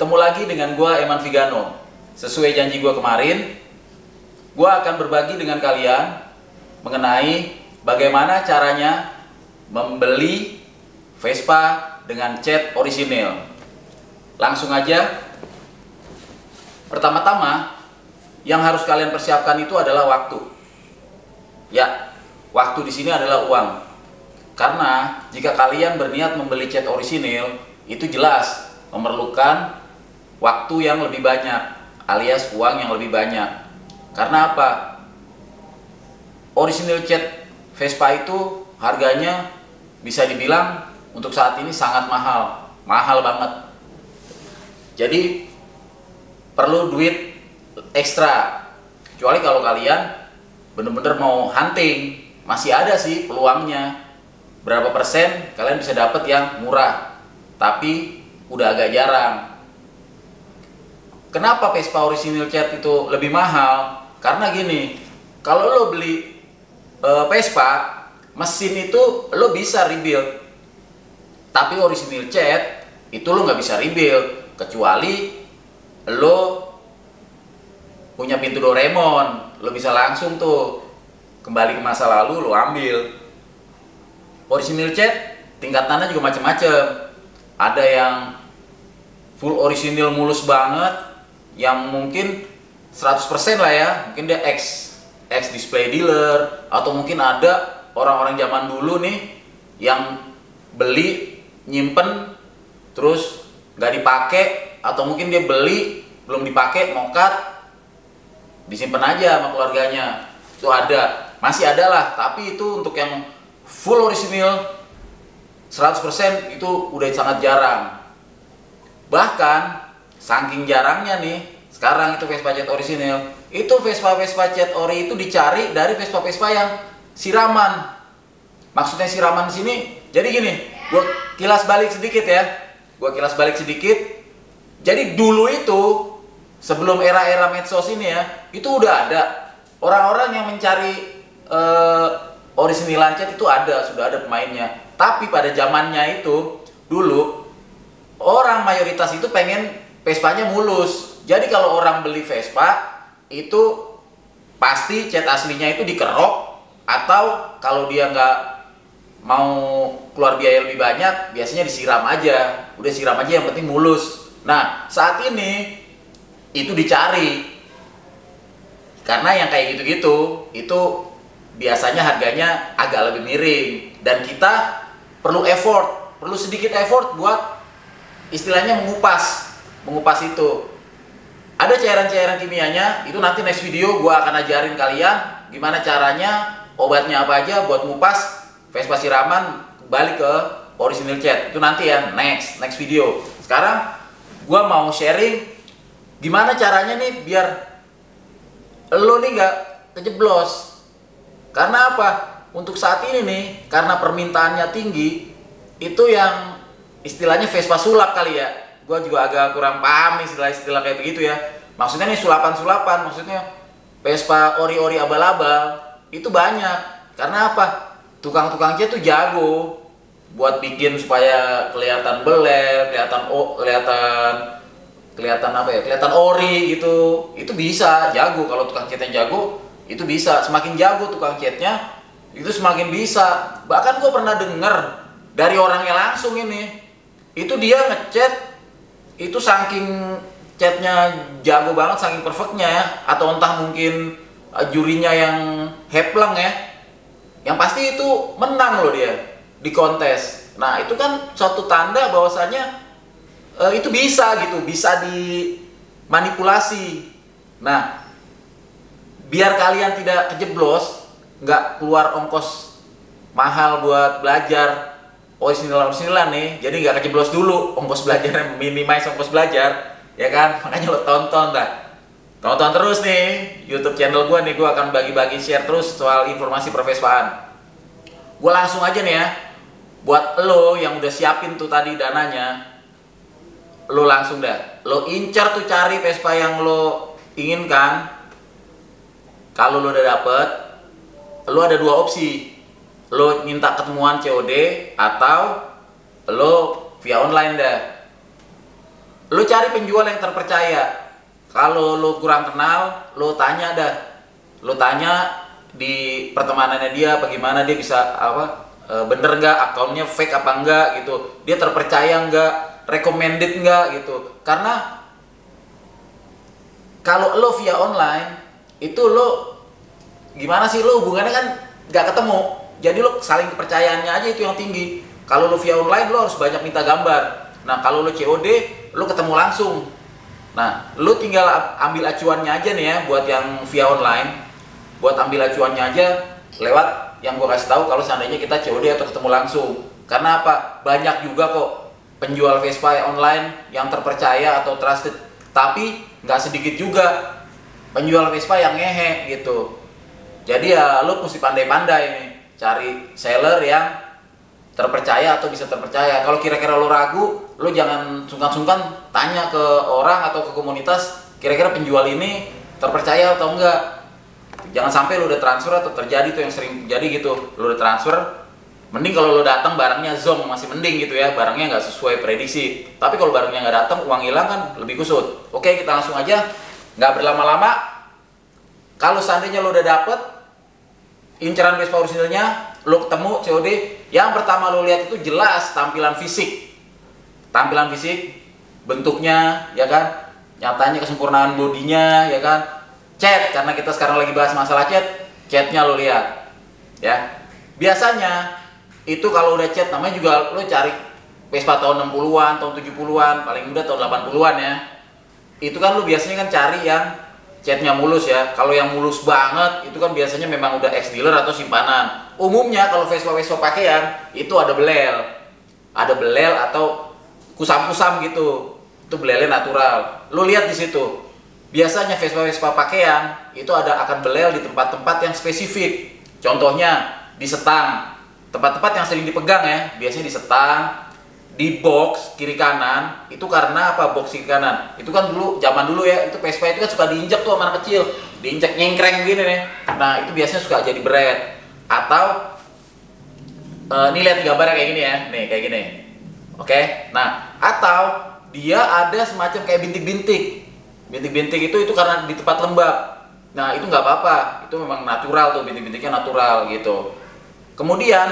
Ketemu lagi dengan gua Eman Vigano. Sesuai janji gua kemarin, gua akan berbagi dengan kalian mengenai bagaimana caranya membeli Vespa dengan cat orisinil. Langsung aja. Pertama-tama, yang harus kalian persiapkan itu adalah waktu. Ya, waktu di sini adalah uang. Karena jika kalian berniat membeli cat orisinil, itu jelas memerlukan waktu yang lebih banyak, alias uang yang lebih banyak. Karena apa? Orisinil cat Vespa itu harganya bisa dibilang untuk saat ini sangat mahal, mahal banget. Jadi perlu duit ekstra. Kecuali kalau kalian bener-bener mau hunting, masih ada sih peluangnya. Berapa persen kalian bisa dapat yang murah, tapi udah agak jarang. Kenapa Vespa orisinil cat itu lebih mahal? Karena gini, kalau lo beli Vespa, mesin itu lo bisa rebuild, tapi orisinil cat itu lo nggak bisa rebuild kecuali lo punya pintu Doraemon. Lo bisa langsung tuh kembali ke masa lalu, lo ambil. Orisinil cat tingkatannya juga macam-macam. Ada yang full orisinil mulus banget, yang mungkin 100% lah ya, mungkin dia ex display dealer, atau mungkin ada orang-orang zaman dulu nih yang beli nyimpen terus nggak dipakai, atau mungkin dia beli belum dipakai, mokat disimpan aja sama keluarganya. Itu ada, masih ada lah, tapi itu untuk yang full orisinil 100% itu udah sangat jarang. Bahkan saking jarangnya nih, sekarang itu Vespa cat orisinil, itu Vespa cat ori itu dicari dari Vespa yang siraman. Maksudnya siraman di sini, jadi gini, gua kilas balik sedikit ya. Jadi dulu itu sebelum era-era medsos ini ya, itu udah ada orang-orang yang mencari orisinilan cat, itu ada, sudah ada pemainnya. Tapi pada zamannya itu dulu orang mayoritas itu pengen Vespanya mulus. Jadi kalau orang beli Vespa itu pasti cat aslinya itu dikerok, atau kalau dia nggak mau keluar biaya lebih banyak, biasanya disiram aja. Udah siram aja, yang penting mulus. Nah, saat ini itu dicari. Karena yang kayak gitu-gitu itu biasanya harganya agak lebih miring, dan kita perlu effort, perlu sedikit effort buat istilahnya mengupas itu. Ada cairan-cairan kimianya, itu nanti next video gua akan ajarin kalian gimana caranya, obatnya apa aja buat ngupas Vespa siraman balik ke orisinil cat. Itu nanti ya, next video. Sekarang gua mau sharing gimana caranya nih biar lo nih nggak kejeblos. Karena apa? Untuk saat ini nih, karena permintaannya tinggi, itu yang istilahnya Vespa sulap kali ya. Gue juga agak kurang paham istilah-istilah kayak begitu ya. Maksudnya nih sulapan-sulapan, maksudnya Vespa ori-ori abal-abal, itu banyak. Karena apa? Tukang-tukang cat tuh jago buat bikin supaya kelihatan beler, kelihatan ori gitu. Itu bisa, jago. Kalau tukang catnya jago, itu bisa. Semakin jago tukang catnya, itu semakin bisa. Bahkan gue pernah denger dari orangnya langsung ini, itu dia ngecat itu saking catnya jago banget, saking perfectnya ya, atau entah mungkin jurinya yang heplang ya, yang pasti itu menang loh dia di kontes. Nah itu kan suatu tanda bahwasanya itu bisa gitu, bisa dimanipulasi. Nah, biar kalian tidak kejeblos, nggak keluar ongkos mahal buat belajar orisinil-orisilan nih, jadi nggak kejeblos dulu ongkos belajar, minimize ongkos belajar, ya kan? Makanya lo tonton terus nih YouTube channel gue nih, gue akan bagi-bagi share terus soal informasi pervespaan. Gue langsung aja nih ya, buat lo yang udah siapin tuh tadi dananya, lo langsung dah, lo incar tuh cari Vespa yang lo inginkan. Kalau lo udah dapet, lo ada dua opsi. Lo minta ketemuan COD atau lo via online dah. Lo cari penjual yang terpercaya. Kalau lo kurang kenal, lo tanya dah. Lo tanya di pertemanannya dia, bagaimana dia bisa bener nggak akunnya fake apa enggak gitu. Dia terpercaya nggak, recommended nggak gitu. Karena kalau lo via online itu lo gimana sih, lo hubungannya kan nggak ketemu. Jadi lo saling kepercayaannya aja itu yang tinggi. Kalau lo via online lo harus banyak minta gambar. Nah kalau lo COD, lo ketemu langsung. Nah lo tinggal ambil acuannya aja nih ya, buat yang via online, buat ambil acuannya aja lewat yang gue kasih tahu kalau seandainya kita COD atau ketemu langsung. Karena apa? Banyak juga kok penjual Vespa online yang terpercaya atau trusted, tapi nggak sedikit juga penjual Vespa yang ngehe gitu. Jadi ya lo mesti pandai-pandai nih cari seller yang terpercaya atau bisa terpercaya. Kalau kira-kira lo ragu, lo jangan sungkan-sungkan tanya ke orang atau ke komunitas, kira-kira penjual ini terpercaya atau enggak. Jangan sampai lo udah transfer atau terjadi tuh yang sering jadi gitu. Lo udah transfer, mending kalau lo datang barangnya zonk, masih mending gitu ya, barangnya nggak sesuai prediksi. Tapi kalau barangnya nggak datang, uang hilang kan lebih kusut. Oke, kita langsung aja, nggak berlama-lama. Kalau seandainya lo udah dapet inceran Vespa originalnya, lo ketemu COD, yang pertama lo lihat itu jelas tampilan fisik. Tampilan fisik, bentuknya, ya kan? Nyatanya kesempurnaan bodinya, ya kan? Cat, karena kita sekarang lagi bahas masalah catnya lo lihat. Ya. Biasanya itu kalau udah cat, namanya juga lo cari Vespa tahun 60-an, tahun 70-an, paling mudah tahun 80-an ya. Itu kan lo biasanya kan cari yang catnya mulus ya. Kalau yang mulus banget itu kan biasanya memang udah ex dealer atau simpanan. Umumnya kalau Vespa pakaian itu ada belel atau kusam-kusam gitu. Itu belelnya natural. Lo lihat di situ. Biasanya Vespa pakaian itu akan belel di tempat-tempat yang spesifik. Contohnya di setang, tempat-tempat yang sering dipegang ya. Biasanya di setang, di box kiri kanan. Itu karena apa box kiri kanan? Itu kan dulu, zaman dulu ya, itu Vespa itu kan suka diinjak tuh sama anak kecil, diinjak nyengkreng gini nih. Nah itu biasanya suka jadi berat. Atau nih lihat gambarnya kayak gini ya, nih kayak gini. Oke, nah atau dia ada semacam kayak bintik-bintik. Bintik-bintik itu karena di tempat lembab. Nah itu nggak apa-apa, itu memang natural tuh, bintik-bintiknya natural gitu. Kemudian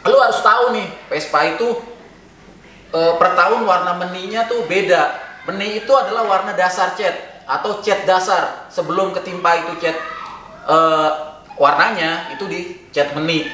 lu harus tahu nih, Vespa itu per tahun warna meninya tuh beda. Meni itu adalah warna dasar cat atau cat dasar. Sebelum ketimpa itu cat warnanya itu di cat meni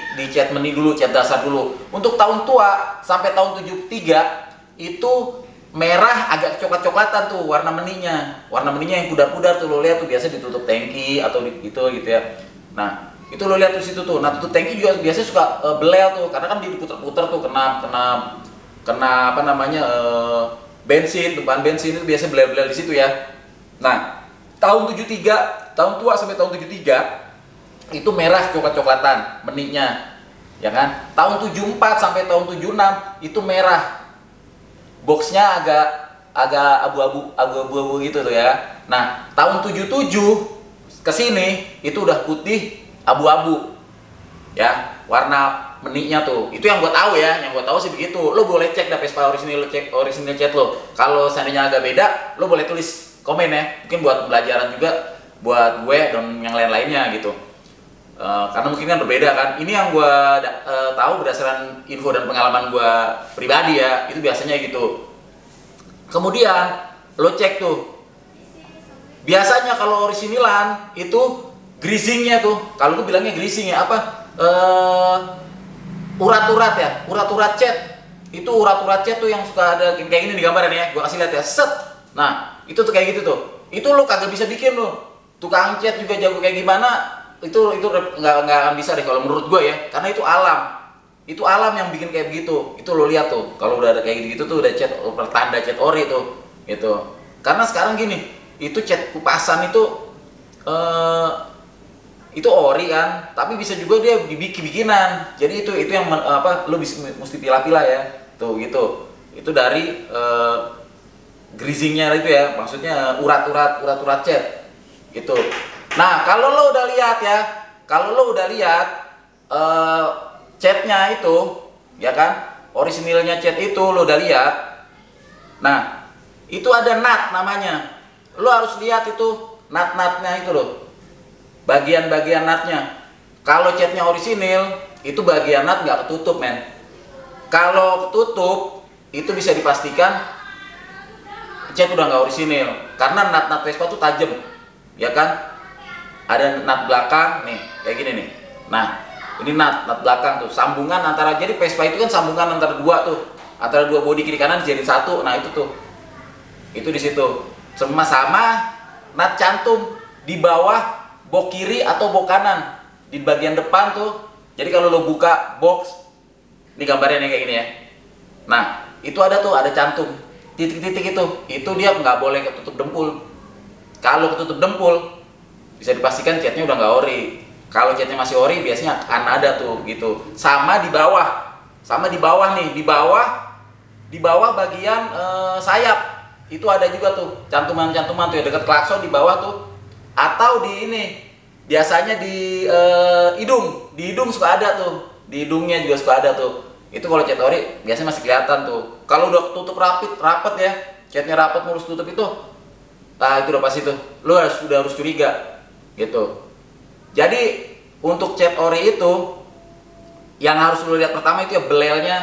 dulu, cat dasar dulu. Untuk tahun tua sampai tahun 73 itu merah agak coklat-coklatan tuh warna meninya. Warna meninya yang pudar-pudar tuh lo lihat tuh, biasa ditutup tangki atau gitu ya. Nah, itu lo lihat tuh situ tuh. Nah, tutup tangki juga biasanya suka belel tuh, karena kan diputer-puter tuh kena apa namanya bensin, tumpahan bensin itu biasanya belel-belel di situ ya. Nah, tahun 73, tahun tua sampai tahun 73 itu merah coklat-coklatan meninya. Ya kan? Tahun 74 sampai tahun 76 itu merah. Boxnya agak abu-abu gitu tuh ya. Nah, tahun 77 ke sini itu udah putih abu-abu. Ya, warna meninya tuh. Itu yang gue tahu ya, yang gue tahu sih begitu. Lo boleh cek dah Vespa original, lo cek original cat lo. Kalau seandainya agak beda, lo boleh tulis komen ya. Mungkin buat pelajaran juga buat gue dan yang lain-lainnya gitu. Karena mungkin kan berbeda kan. Ini yang gue tahu berdasarkan info dan pengalaman gue pribadi ya. Itu biasanya gitu. Kemudian lo cek tuh. Biasanya kalau originalan itu greasingnya tuh. Kalau gue bilangnya greasing ya apa? Urat-urat ya, urat-urat cat. Itu urat-urat cat tuh yang suka ada kayak gini di gambaran ya. Gue kasih lihat ya. Set. Nah itu tuh kayak gitu tuh. Itu lo kagak bisa bikin lo. Tukang cat juga jago kayak gimana, itu nggak akan bisa deh kalau menurut gue ya, karena itu alam yang bikin kayak begitu. Itu lo lihat tuh, kalau udah ada kayak gitu tuh udah cat pertanda cat ori tuh gitu. Karena sekarang gini, itu cat kupasan itu ori kan, tapi bisa juga dia bikinan. Jadi itu yang lo mesti pilah-pilah ya tuh gitu. Itu dari greasingnya itu ya, maksudnya urat-urat cat gitu. Nah, kalau lo udah lihat ya, catnya itu, ya kan, orisinilnya cat itu lo udah lihat. Nah, itu ada nut namanya. Lo harus lihat itu nut-nutnya itu loh, bagian-bagian nutnya. Kalau catnya orisinil itu bagian nut nggak ketutup men. Kalau ketutup itu bisa dipastikan cat udah nggak orisinil, karena nut-nut Vespa tuh tajam, ya kan? Ada nut belakang nih kayak gini nih. Nah ini nut belakang tuh, sambungan antara, jadi Vespa itu kan sambungan antara dua tuh, antara dua bodi kiri kanan jadi satu. Nah itu tuh, itu di situ sama nut cantum di bawah bok kiri atau bok kanan di bagian depan tuh. Jadi kalau lo buka box, ini gambarnya nih kayak gini ya. Nah itu ada tuh, ada cantum titik-titik itu dia nggak boleh ketutup dempul. Kalau ketutup dempul bisa dipastikan catnya udah nggak ori. Kalau catnya masih ori biasanya akan ada tuh gitu. Sama di bawah nih, di bawah bagian sayap itu ada juga tuh cantuman-cantuman tuh ya, dekat klakson di bawah tuh, atau di ini biasanya di hidung suka ada tuh, di hidungnya juga suka ada tuh. Itu kalau cat ori biasanya masih kelihatan tuh. Kalau udah tutup rapet ya, catnya rapet mulus tutup itu, nah itu udah pasti tuh, lo udah harus curiga gitu. Jadi untuk cat ori itu yang harus lo lihat pertama itu ya belelnya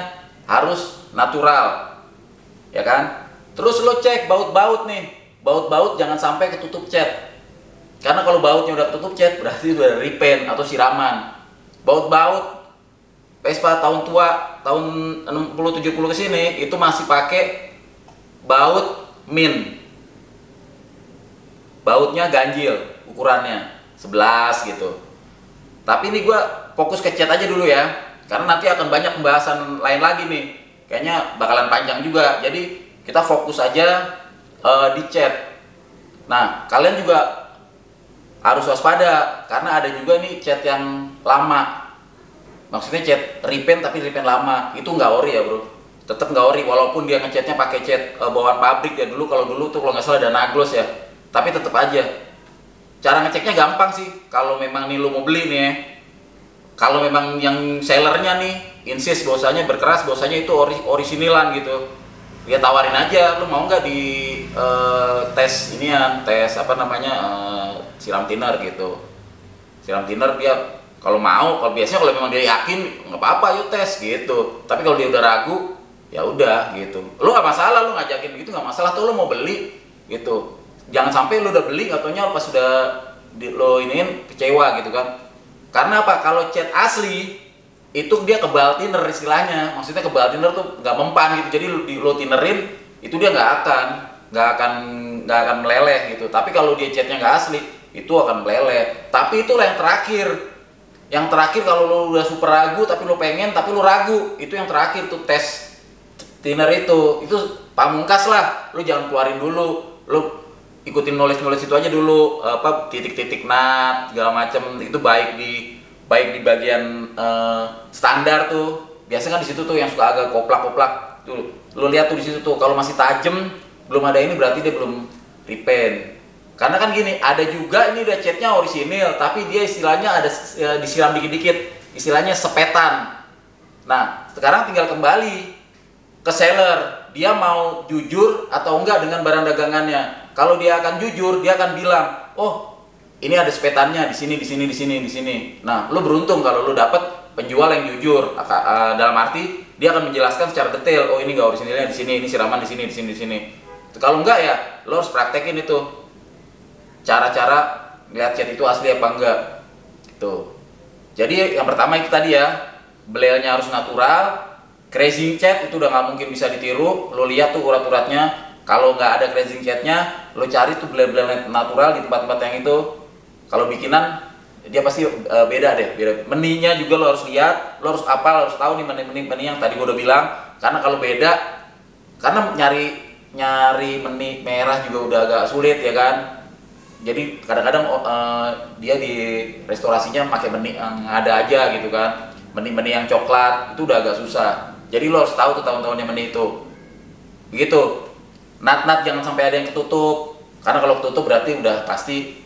harus natural, ya kan? Terus lo cek baut-baut nih, baut-baut jangan sampai ketutup cat. Karena kalau bautnya udah ketutup cat berarti udah repaint atau siraman. Baut-baut Vespa tahun tua, tahun 60-70 ke sini itu masih pakai baut min. Bautnya ganjil ukurannya 11 gitu. Tapi ini gue fokus ke cat aja dulu ya, karena nanti akan banyak pembahasan lain lagi nih. Kayaknya bakalan panjang juga. Jadi kita fokus aja di cat. Nah, kalian juga harus waspada karena ada juga nih cat yang lama. Maksudnya cat repaint tapi repaint lama. Itu nggak ori ya, bro. Tetap nggak ori walaupun dia ngecatnya pakai cat bawaan pabrik ya dulu. Kalau dulu tuh kalau nggak salah ada Naglos ya. Tapi tetap aja. Cara ngeceknya gampang sih. Kalau memang nih lu mau beli nih ya. Kalau memang yang sellernya nih insist bahwasanya berkeras bahwasanya itu orisinilan gitu, dia tawarin aja, lu mau nggak di tes inian, tes apa namanya, siram thinner gitu. Siram thinner dia kalau mau, kalau biasanya kalau memang dia yakin nggak apa-apa yuk tes gitu. Tapi kalau dia udah ragu ya udah gitu, lu nggak masalah, lu ngajakin gitu nggak masalah tuh, lu mau beli gitu. Jangan sampai lu udah beli nggak taunya pas udah lo iniin kecewa gitu kan. Karena apa? Kalau cat asli itu dia kebal thinner istilahnya. Maksudnya kebal thinner tuh nggak mempan gitu. Jadi lo thinnerin itu dia nggak akan meleleh gitu. Tapi kalau dia catnya nggak asli itu akan meleleh. Tapi itulah yang terakhir. Yang terakhir kalau lo udah super ragu tapi lo pengen tapi lo ragu, itu yang terakhir tuh tes thinner itu pamungkas lah. Lo jangan keluarin dulu. Lo ikutin knowledge itu aja dulu, apa titik-titik nut segala macam itu baik di bagian standar tuh. Biasanya kan di situ tuh yang suka agak koplak-koplak tuh, lo lihat tuh di situ tuh. Kalau masih tajam belum ada ini berarti dia belum repaint. Karena kan gini, ada juga ini udah catnya orisinil tapi dia istilahnya ada disiram dikit-dikit, istilahnya sepetan. Nah sekarang tinggal kembali ke seller, dia mau jujur atau enggak dengan barang dagangannya. Kalau dia akan jujur, dia akan bilang, oh ini ada sepetannya di sini, di sini, di sini, di sini. Nah, lo beruntung kalau lo dapet penjual yang jujur. Dalam arti dia akan menjelaskan secara detail, oh ini nggak orisinilnya di sini, ini siraman di sini, di sini, di sini. Kalau enggak ya, lo harus praktekin itu cara-cara lihat cat itu asli apa enggak. Tuh. Jadi yang pertama itu tadi ya, belelnya harus natural. Crazing cat itu udah nggak mungkin bisa ditiru. Lo lihat tuh urat-uratnya. Kalau nggak ada crazing catnya, lo cari tuh belel-belel natural di tempat-tempat yang itu. Kalau bikinan, dia pasti beda deh. Beda. Meninya juga lo harus lihat, lo harus apal, harus tahu nih meni yang tadi gue udah bilang. Karena kalau beda, karena nyari meni merah juga udah agak sulit ya kan. Jadi kadang-kadang dia di restorasinya pakai meni yang ada aja gitu kan. Meni yang coklat itu udah agak susah. Jadi lo harus tahu tuh tahun-tahunnya meni itu. Begitu. Nut jangan sampai ada yang ketutup, karena kalau ketutup berarti udah pasti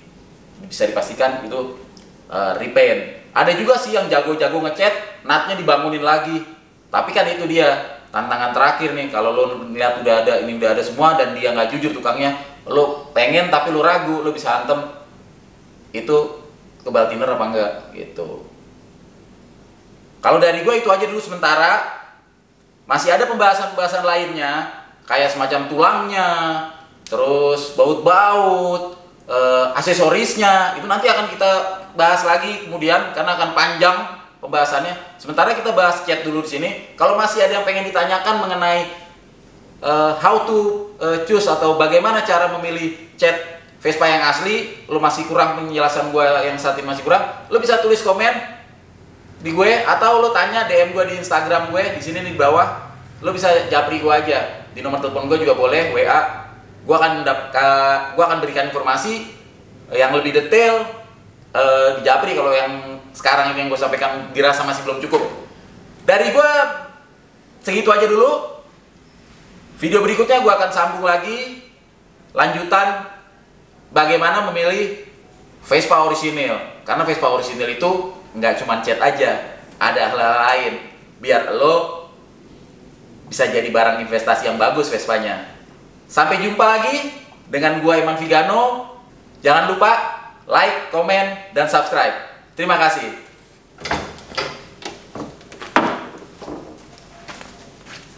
bisa dipastikan itu repaint. Ada juga sih yang jago-jago ngecat, nutnya dibangunin lagi, tapi kan itu dia tantangan terakhir nih, kalau lo lihat udah ada, ini udah ada semua dan dia nggak jujur tukangnya, lo pengen tapi lo ragu, lo bisa hantem itu ke Baltiner apa enggak gitu. Kalau dari gue itu aja dulu sementara. Masih ada pembahasan-pembahasan lainnya kayak semacam tulangnya, terus baut-baut, aksesorisnya, itu nanti akan kita bahas lagi kemudian karena akan panjang pembahasannya. Sementara kita bahas cat dulu di sini. Kalau masih ada yang pengen ditanyakan mengenai how to choose atau bagaimana cara memilih cat Vespa yang asli, lo masih kurang penjelasan gue yang saat ini masih kurang, lo bisa tulis komen di gue atau lo tanya DM gue di Instagram gue di sini di bawah. Lo bisa japri gue aja di nomor telepon gue juga boleh, WA. Gue akan berikan informasi yang lebih detail di japri kalau yang sekarang ini yang gue sampaikan dirasa masih belum cukup. Dari gue segitu aja dulu. Video berikutnya gue akan sambung lagi lanjutan bagaimana memilih Vespa orisinil, karena Vespa orisinil itu nggak cuma cat aja, ada hal-hal lain biar lo bisa jadi barang investasi yang bagus Vespanya. Sampai jumpa lagi dengan gua Iman Vigano. Jangan lupa like, komen, dan subscribe. Terima kasih.